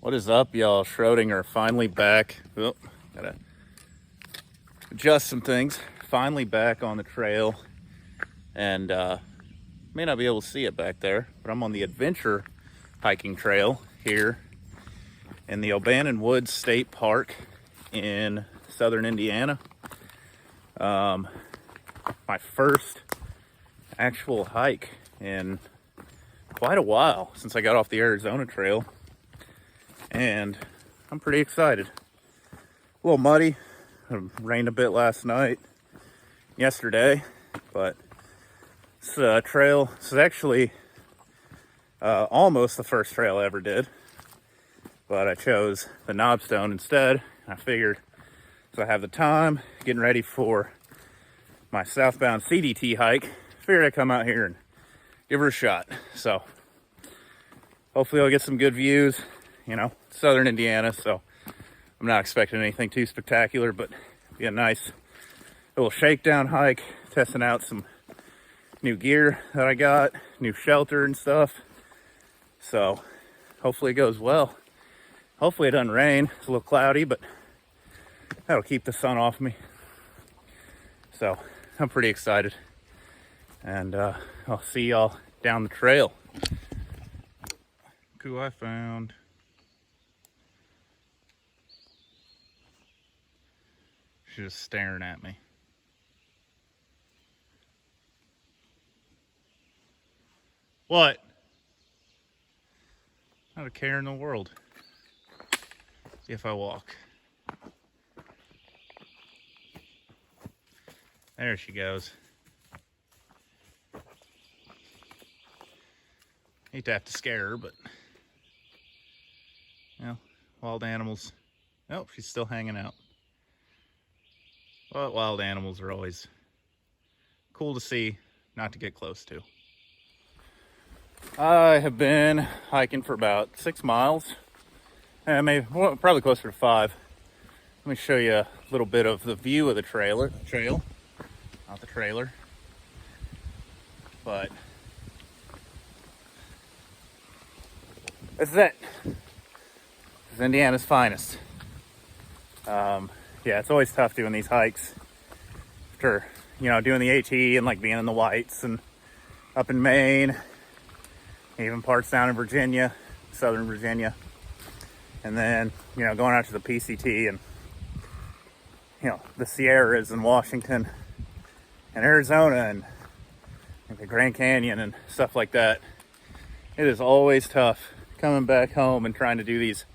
What is up, y'all? Schrodinger finally back. Oh, gotta adjust some things. Finally back on the trail, and may not be able to see it back there, but I'm on the adventure hiking trail here in the Obannon Woods State Park in southern Indiana. My first actual hike in quite a while since I got off the Arizona trail. And I'm pretty excited. A little muddy. It rained a bit last night, yesterday, but this trail, this is actually almost the first trail I ever did, but I chose the Knobstone instead. I figured, so I have the time, getting ready for my southbound CDT hike, figured I'd come out here and give her a shot. So hopefully I'll get some good views. You know, southern Indiana, so I'm not expecting anything too spectacular, but be a nice little shakedown hike, testing out some new gear that I got, new shelter and stuff. So hopefully it goes well. Hopefully it doesn't rain. It's a little cloudy, but that'll keep the sun off me. So I'm pretty excited, and I'll see y'all down the trail. Look who I found. She's just staring at me. What? Not a care in the world. If I walk. There she goes. Hate to have to scare her, but you know, wild animals. Oh, she's still hanging out. Well, wild animals are always cool to see, not to get close to. I have been hiking for about 6 miles, and maybe probably closer to 5. Let me show you a little bit of the view of the trail, not the trailer, but this is it. This is Indiana's finest. Yeah, it's always tough doing these hikes after, you know, doing the AT and like being in the Whites and up in Maine, even parts down in Virginia, southern Virginia, and then, you know, going out to the PCT and, you know, the Sierras in Washington and Arizona and the Grand Canyon and stuff like that. It is always tough coming back home and trying to do these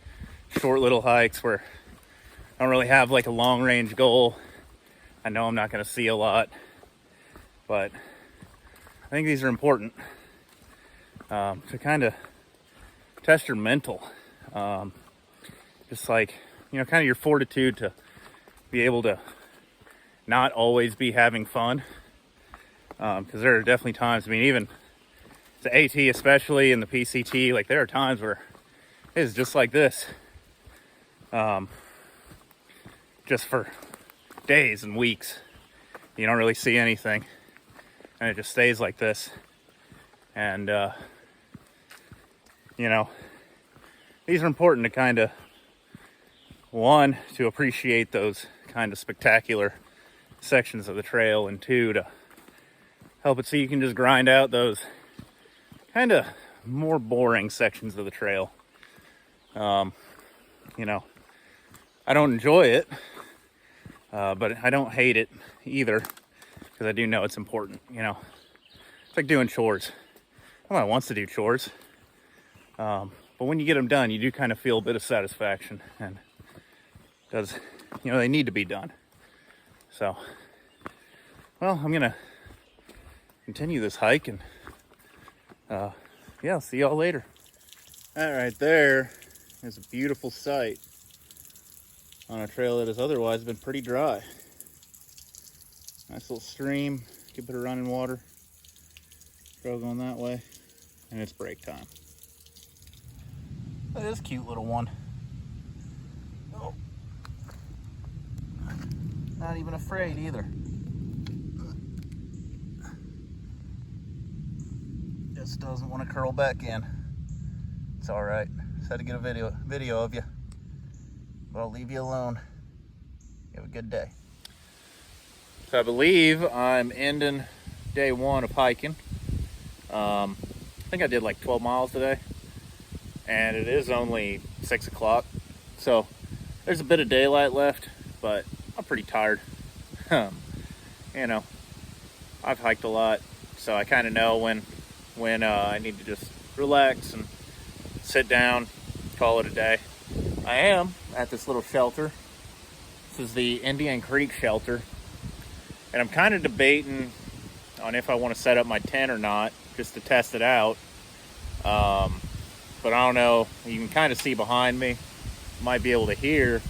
short little hikes where I don't really have like a long range goal. I know I'm not going to see a lot, but I think these are important to kind of test your mental. Just like, you know, kind of your fortitude to be able to not always be having fun. Because there are definitely times, I mean, even the AT especially and the PCT, like there are times where it is just like this. Just for days and weeks, you don't really see anything, and it just stays like this. And you know, these are important to kind of, one, to appreciate those kind of spectacular sections of the trail, and two, to help it so you can just grind out those kind of more boring sections of the trail. You know, I don't enjoy it, but I don't hate it either, because I do know it's important. You know, it's like doing chores. Nobody wants to do chores, but when you get them done, you do kind of feel a bit of satisfaction, and because, you know, they need to be done. So, well, I'm gonna continue this hike, and yeah, I'll see y'all later. That right there is a beautiful sight on a trail that has otherwise been pretty dry. Nice little stream, good bit of running water. Trail going that way, and it's break time. Look at this cute little one. Oh. Not even afraid either. Just doesn't want to curl back in. It's all right. Just had to get a video of you. But I'll leave you alone. You have a good day. So I believe I'm ending day 1 of hiking. I think I did like 12 miles today. And it is only 6 o'clock. So there's a bit of daylight left, but I'm pretty tired. You know, I've hiked a lot, so I kind of know when I need to just relax and sit down, call it a day. I am at this little shelter. This is the Indian Creek shelter, and I'm kind of debating on if I want to set up my tent or not, just to test it out. But I don't know. You can kind of see behind me. Might be able to hear.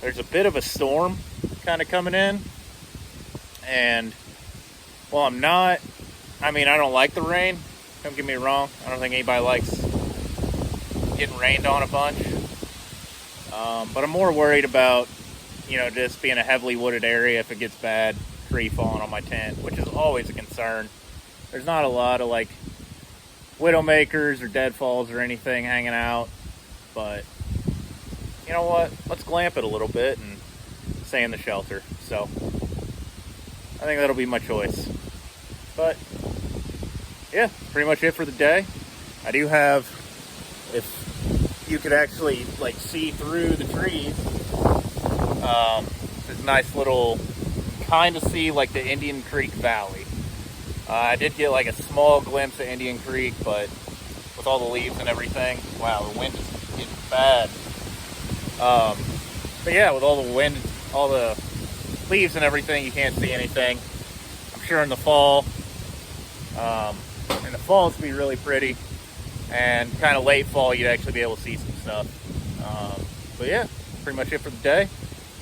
There's a bit of a storm kind of coming in, and well, I don't like the rain. Don't get me wrong. I don't think anybody likes getting rained on a bunch. But I'm more worried about, just being a heavily wooded area if it gets bad, tree falling on my tent, which is always a concern. There's not a lot of like widowmakers or deadfalls or anything hanging out, but you know what? Let's glamp it a little bit and stay in the shelter. So I think that'll be my choice. But yeah, pretty much it for the day. I do have, if you could actually like see through the trees, there's a nice little, kind of see like the Indian Creek Valley. I did get like a small glimpse of Indian Creek, but with all the leaves and everything, wow, the wind is getting bad. But yeah, with all the wind, all the leaves and everything, you can't see anything. I'm sure in the fall, it's be really pretty, and kind of late fall, you'd actually be able to see some stuff. But yeah, pretty much it for the day.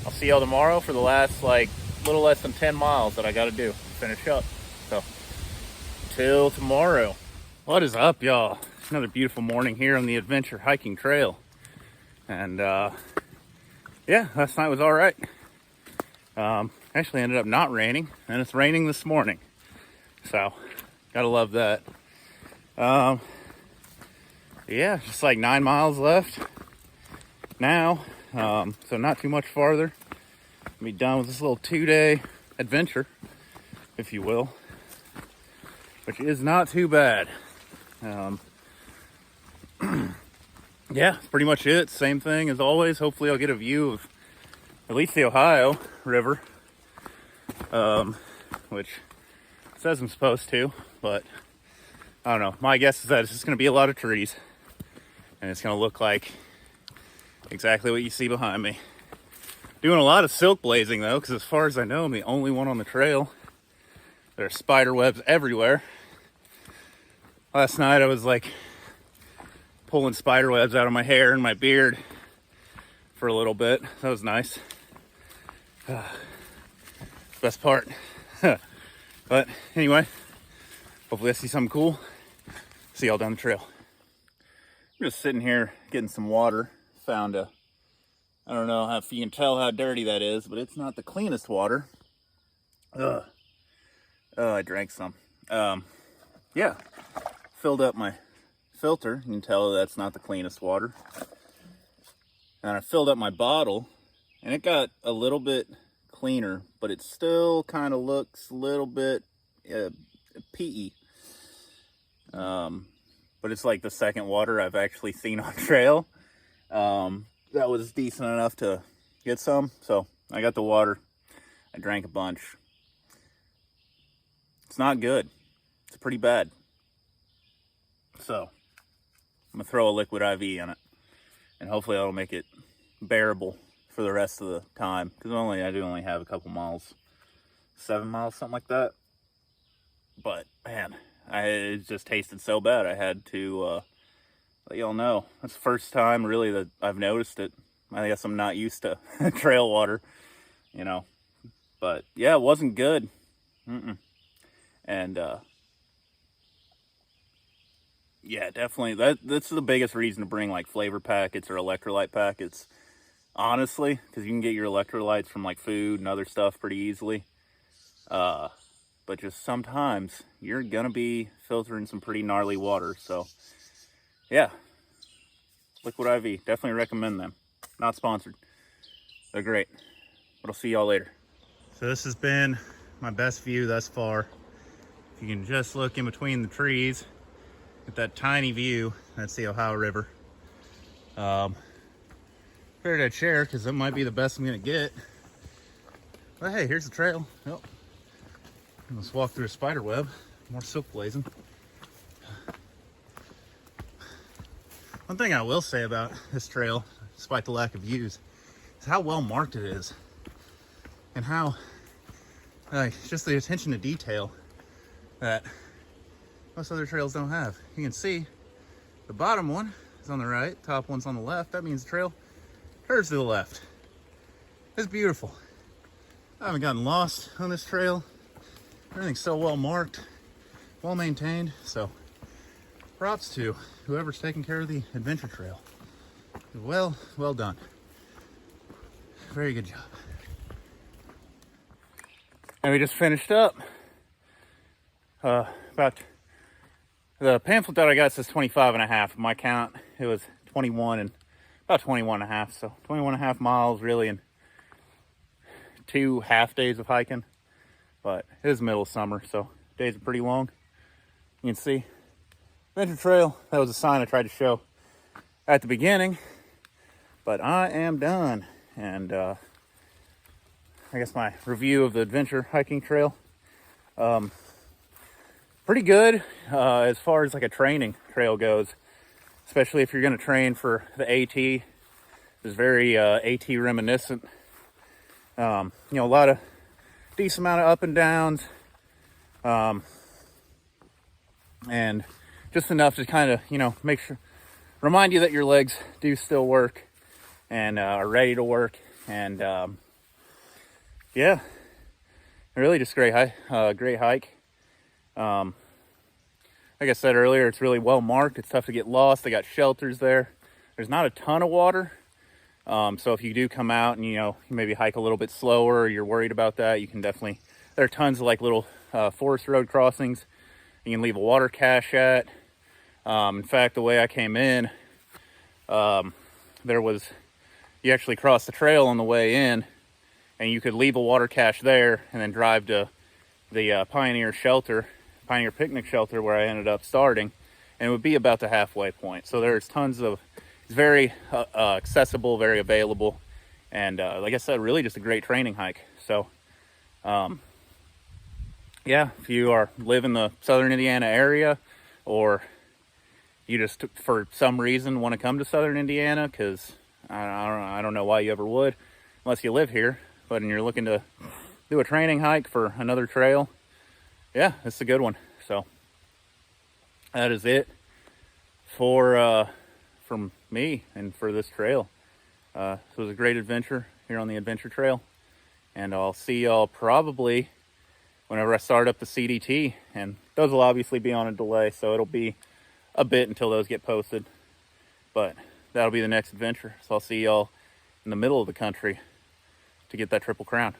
I'll see y'all tomorrow for the last little less than 10 miles that I got to do to finish up. So till tomorrow. What is up, y'all? It's another beautiful morning here on the Adventure Hiking Trail. And yeah, last night was all right. Actually ended up not raining, and it's raining this morning. So gotta love that. Yeah, just like 9 miles left now. So not too much farther. I'll be done with this little 2-day adventure, if you will, which is not too bad. Yeah, that's pretty much it. Same thing as always. Hopefully I'll get a view of at least the Ohio River, which it says I'm supposed to, but I don't know. My guess is that it's just going to be a lot of trees, and it's going to look like exactly what you see behind me. Doing a lot of silk blazing though, because as far as I know, I'm the only one on the trail. There are spider webs everywhere. Last night I was pulling spider webs out of my hair and my beard for a little bit. That was nice. Best part. But anyway, hopefully I see something cool. See y'all down the trail. I'm just sitting here getting some water. Found I don't know if you can tell how dirty that is, but it's not the cleanest water. I drank some. Yeah, filled up my filter. You can tell that's not the cleanest water. And I filled up my bottle, and it got a little bit cleaner, but it still kind of looks a little bit peaty. But it's like the second water I've actually seen on trail. That was decent enough to get some. So I got the water. I drank a bunch. It's not good. It's pretty bad. So I'm gonna throw a liquid IV in it, and hopefully that'll make it bearable for the rest of the time. Because I do only have a couple miles, 7 miles, something like that. But man, it just tasted so bad. I had to let y'all know. That's the first time really that I've noticed it. I guess I'm not used to trail water, But yeah, it wasn't good. And yeah, definitely. That's the biggest reason to bring flavor packets or electrolyte packets. Honestly, because you can get your electrolytes from food and other stuff pretty easily. But just sometimes you're gonna be filtering some pretty gnarly water. So yeah, Liquid IV. Definitely recommend them. Not sponsored. They're great. But I'll see y'all later. So this has been my best view thus far. If you can just look in between the trees at that tiny view, that's the Ohio River. Figured I'd share because it might be the best I'm gonna get. But hey, here's the trail. Oh, let's walk through a spider web. More silk blazing. One thing I will say about this trail, despite the lack of views, is how well marked it is. And how, just the attention to detail that most other trails don't have. You can see the bottom one is on the right, top one's on the left. That means the trail curves to the left. It's beautiful. I haven't gotten lost on this trail. Everything's so well marked, well maintained. So props to whoever's taking care of the adventure trail. Well done. Very good job. And we just finished up. About the pamphlet that I got says 25 and a half. My count, it was 21 and about 21 and a half. So 21 and a half miles really in 2 half days of hiking. But it is middle of summer, so days are pretty long. You can see adventure trail. That was a sign I tried to show at the beginning. But I am done. And I guess my review of the adventure hiking trail, pretty good as far as like a training trail goes, especially if you're going to train for the AT. It's very AT reminiscent. A lot of decent amount of up and downs, and just enough to kind of make sure, remind you that your legs do still work and are ready to work. And yeah, really just great hike. Like I said earlier, it's really well marked. It's tough to get lost. They got shelters there. There's not a ton of water. So if you do come out and, you maybe hike a little bit slower, or you're worried about that, you can definitely, there are tons of like little forest road crossings you can leave a water cache at. In fact, the way I came in, you actually cross the trail on the way in, and you could leave a water cache there and then drive to the Pioneer Picnic Shelter where I ended up starting, and it would be about the halfway point. So there's tons of, it's very accessible, very available, and like I said, really just a great training hike. So yeah, if you live in the southern Indiana area, or you just for some reason want to come to southern Indiana, because I don't know why you ever would unless you live here, but you're looking to do a training hike for another trail, yeah, it's a good one. So that is it for from me and for this trail. So it was a great adventure here on the adventure trail, and I'll see y'all probably whenever I start up the CDT, and those will obviously be on a delay, so it'll be a bit until those get posted, but that'll be the next adventure. So I'll see y'all in the middle of the country to get that Triple Crown.